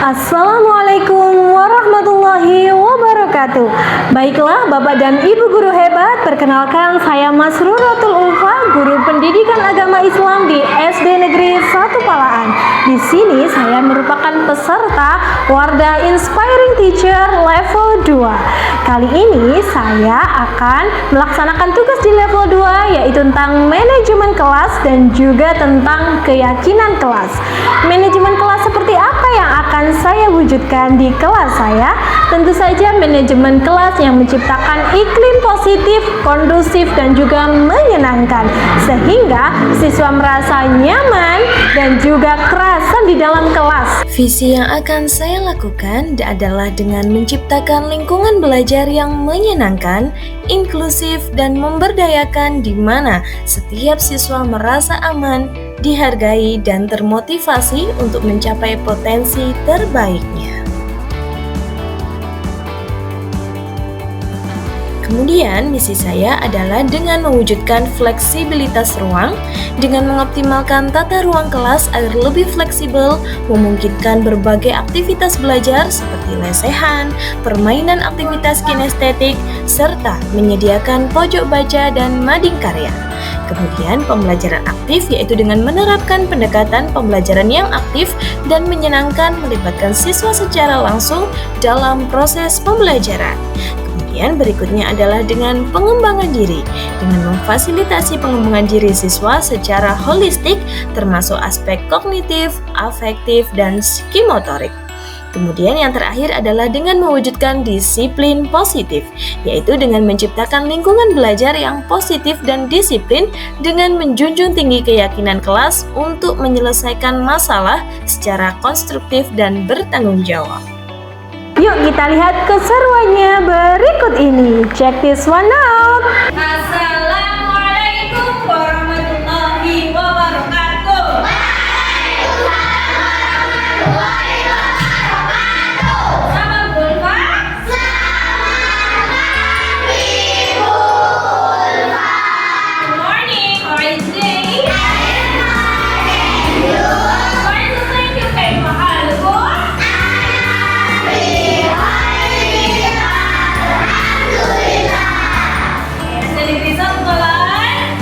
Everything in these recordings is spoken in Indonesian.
Assalamualaikum warahmatullahi wabarakatuh. Baiklah Bapak dan Ibu guru hebat, perkenalkan saya Masruratul Ulfa, guru pendidikan agama Islam di SD Negeri 1 Palaan. Di sini saya merupakan peserta Wardah Inspiring Teacher level 2. Kali ini saya akan melaksanakan tugas di level 2, yaitu tentang manajemen kelas dan juga tentang keyakinan kelas. Manajemen kelas seperti apa yang akan saya wujudkan di kelas saya? Tentu saja manajemen kelas yang menciptakan iklim positif, kondusif, dan juga menyenangkan, sehingga siswa merasa nyaman dan juga kerasan di dalam kelas. Visi yang akan saya lakukan adalah dengan menciptakan lingkungan belajar yang menyenangkan, inklusif, dan memberdayakan, di mana setiap siswa merasa aman, dihargai, dan termotivasi untuk mencapai potensi terbaiknya. Kemudian, misi saya adalah dengan mewujudkan fleksibilitas ruang, dengan mengoptimalkan tata ruang kelas agar lebih fleksibel, memungkinkan berbagai aktivitas belajar seperti lesehan, permainan aktivitas kinestetik, serta menyediakan pojok baca dan mading karya. Kemudian, pembelajaran aktif yaitu dengan menerapkan pendekatan pembelajaran yang aktif dan menyenangkan, melibatkan siswa secara langsung dalam proses pembelajaran. Kemudian berikutnya adalah dengan pengembangan diri, dengan memfasilitasi pengembangan diri siswa secara holistik termasuk aspek kognitif, afektif, dan psikomotorik. Kemudian yang terakhir adalah dengan mewujudkan disiplin positif, yaitu dengan menciptakan lingkungan belajar yang positif dan disiplin dengan menjunjung tinggi keyakinan kelas untuk menyelesaikan masalah secara konstruktif dan bertanggung jawab. Yuk kita lihat keseruannya berikut ini. Check this one out. Assalamualaikum warahmatullahi wabarakatuh. Salam Bulfa. Good morning. How are you today? Going to thank you kay mahal ko. Sa Negeri 1 Palaan.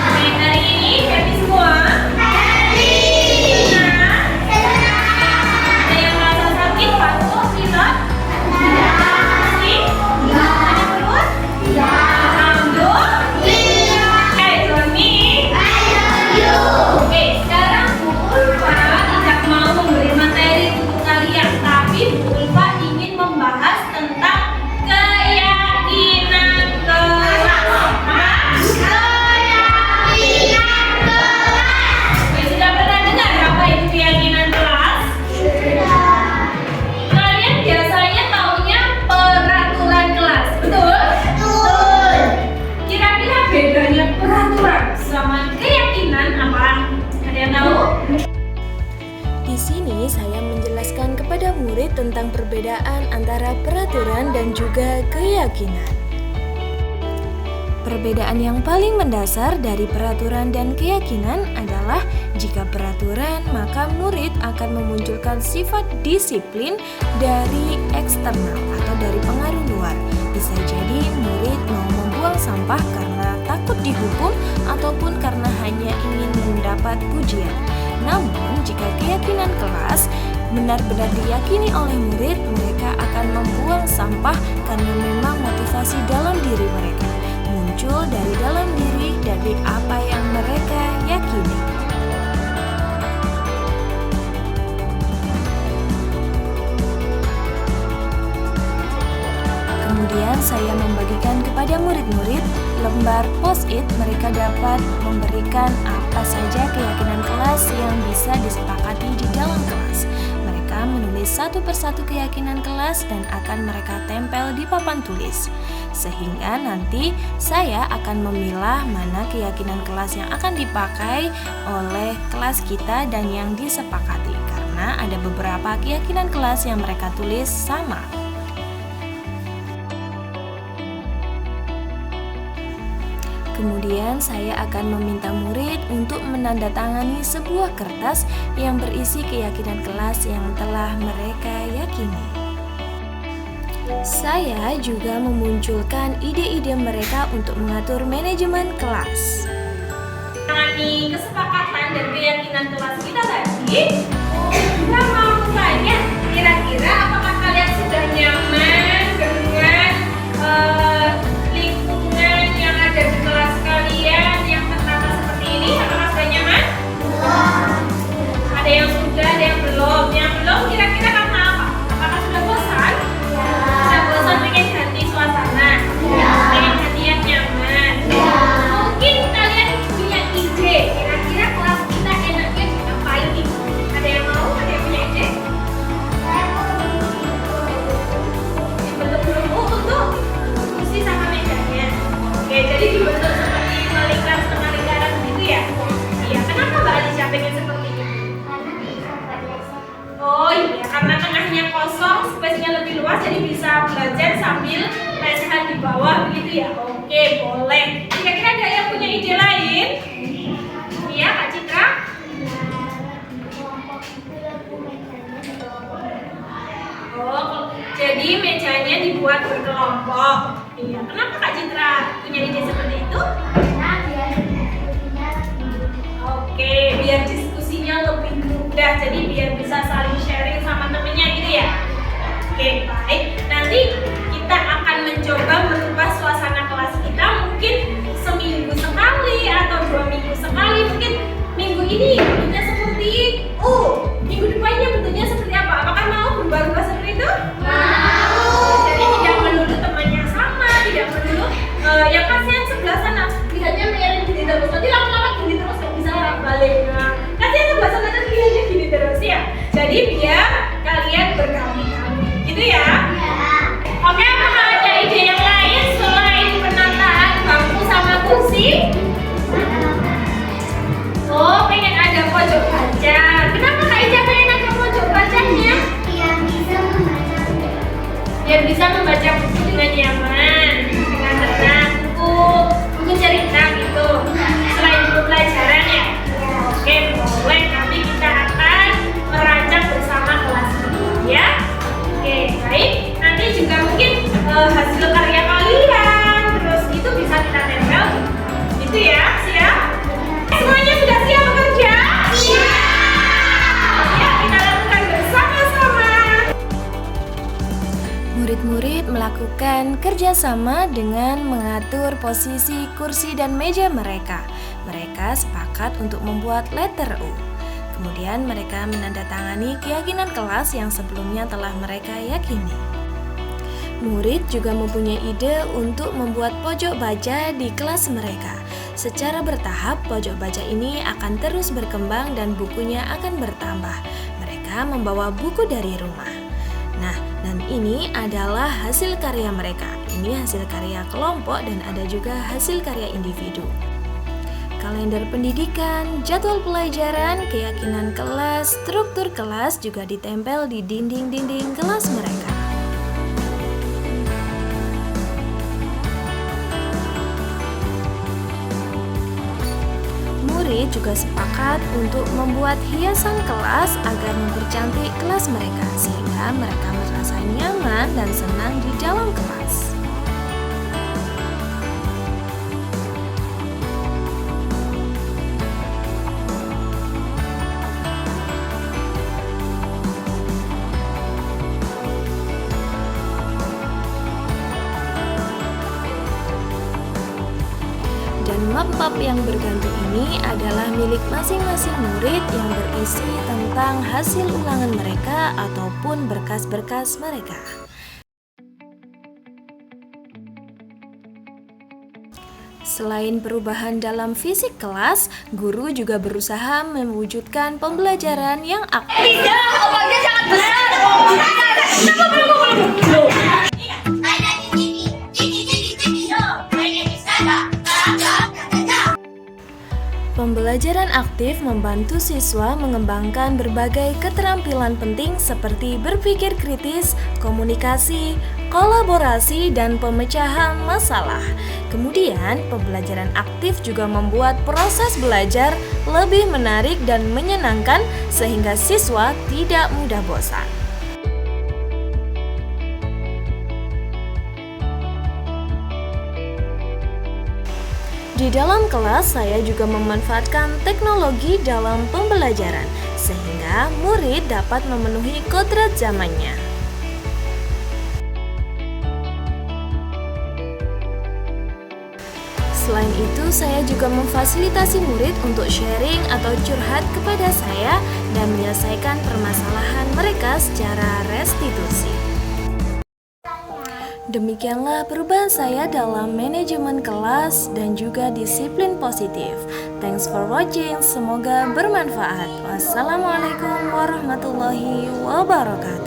Oke, hari ini happy semua? Ada yang merasa sakit, batuk, pilek? Pusing? Ada perut? Alhamdulillah. Johnny. Oke, sekarang Bu Ulfa tidak mau memberi materi untuk kalian, tapi Bu Ulfa ingin membahas tentang keyakinan kelas. Oke, sudah pernah dengar apa itu keyakinan kelas? Kalian biasanya taunya peraturan kelas, betul? Kira-kira bedanya peraturan sama keyakinan apa? Ada yang tahu? Di sini saya menjelaskan kepada murid tentang perbedaan antara peraturan dan juga keyakinan. Perbedaan yang paling mendasar dari peraturan dan keyakinan adalah jika peraturan, maka murid akan memunculkan sifat disiplin dari eksternal atau dari pengaruh luar. Bisa jadi murid mau membuang sampah karena takut dihukum ataupun karena hanya ingin mendapat pujian. Namun, jika keyakinan kelas benar-benar diyakini oleh murid, mereka akan membuang sampah karena memang motivasi dalam diri mereka muncul dari dalam diri, dari apa yang mereka yakini. Kemudian saya membagikan kepada murid-murid lembar post-it. Mereka dapat memberikan apa saja keyakinan kelas yang bisa disepakati di dalam kelas. Mereka menulis satu persatu keyakinan kelas dan akan mereka tempel di papan tulis. Sehingga nanti saya akan memilah mana keyakinan kelas yang akan dipakai oleh kelas kita dan yang disepakati. Karena ada beberapa keyakinan kelas yang mereka tulis sama. Kemudian saya akan meminta murid untuk menandatangani sebuah kertas yang berisi keyakinan kelas yang telah mereka yakini. Saya juga memunculkan ide-ide mereka untuk mengatur manajemen kelas. Mengenai kesepakatan dan keyakinan kelas kita tadi, kita mau tanya, kira-kira apakah kalian sudah nyaman dengan lingkungan yang ada di kelas kalian yang tertata seperti ini? Apakah sudah nyaman? Ada yang sudah, ada yang belum. Yang belum kira-kira karena apa? Apakah sudah bosan? Sudah bosan pengen ganti suasana? Pengen ganti yang nyaman? Mungkin kalian punya ide, kira-kira kelas kita enaknya diapain nih? Ada yang mau? Ada yang punya ide? Dibentuk dulu untuk kursi sama mejanya. Oke, jadi dibentuk seperti setengah lingkaran gitu ya? Iya, kenapa Mbak Alicia pengen seperti ini? Oh iya, karena tengahnya kosong, space-nya lebih luas, jadi bisa belajar sambil lesehan di bawah begitu ya? Oke, boleh. Kira-kira ada yang punya ide lain? Iya, Kak Citra? Oh, jadi mejanya dibuat berkelompok. Iya, kenapa Kak Citra punya ide seperti itu? Oke, biar diskusinya lebih mudah, jadi biar bisa saling sharing sama temennya gitu ya. Oke, baik. Nanti kita akan mencoba merubah suasana kelas kita mungkin seminggu sekali atau 2 minggu sekali. Mungkin minggu ini bentuknya seperti minggu depannya bentuknya seperti apa? Apakah mau berubah-ubah seperti itu? Mau. Jadi tidak melulu temannya sama, tidak melulu yang kasihan sebelah sana lihatnya miring gini terus, nanti lama-lama gini terus nggak bisa balik. Nah, kasihan sebelah sana nanti lihatnya gini terus ya. Jadi biar kalian berkali-kali, gitu ya. Oke, apakah ada ide yang lain selain penataan bangku sama kursi? Oh, pengen ada pojok baca. Kenapa Kak Ica pengen ada pojok bacanya? Biar bisa membaca buku dengan nyaman, dengan tenang, buku cerita gitu. Selain buku pelajaran ya. Oke, boleh. Nanti kita akan merancang bersama kelas ini ya. Oke, baik. Nanti juga mungkin hasil karya kalian, terus itu bisa kita tempel, gitu ya. Siap? Semuanya sudah siap bekerja? Siap. Ya, kita lakukan bersama-sama. Murid-murid melakukan kerjasama dengan mengatur posisi kursi dan meja mereka. Mereka sepakat untuk membuat letter U. Kemudian mereka menandatangani keyakinan kelas yang sebelumnya telah mereka yakini. Murid juga mempunyai ide untuk membuat pojok baca di kelas mereka. Secara bertahap, pojok baca ini akan terus berkembang dan bukunya akan bertambah. Mereka membawa buku dari rumah. Nah, dan ini adalah hasil karya mereka. Ini hasil karya kelompok dan ada juga hasil karya individu. Kalender pendidikan, jadwal pelajaran, keyakinan kelas, struktur kelas juga ditempel di dinding-dinding kelas mereka. Murid juga sepakat untuk membuat hiasan kelas agar mempercantik kelas mereka sehingga mereka merasa nyaman dan senang di dalam kelas. Map-map yang bergantung ini adalah milik masing-masing murid yang berisi tentang hasil ulangan mereka ataupun berkas-berkas mereka. Selain perubahan dalam fisik kelas, guru juga berusaha mewujudkan pembelajaran yang aktif. Tidak, obatnya sangat besar. Pembelajaran aktif membantu siswa mengembangkan berbagai keterampilan penting seperti berpikir kritis, komunikasi, kolaborasi, dan pemecahan masalah. Kemudian, pembelajaran aktif juga membuat proses belajar lebih menarik dan menyenangkan sehingga siswa tidak mudah bosan. Di dalam kelas, saya juga memanfaatkan teknologi dalam pembelajaran, sehingga murid dapat memenuhi kodrat zamannya. Selain itu, saya juga memfasilitasi murid untuk sharing atau curhat kepada saya dan menyelesaikan permasalahan mereka secara restitusi. Demikianlah perubahan saya dalam manajemen kelas dan juga disiplin positif. Thanks for watching, semoga bermanfaat. Wassalamualaikum warahmatullahi wabarakatuh.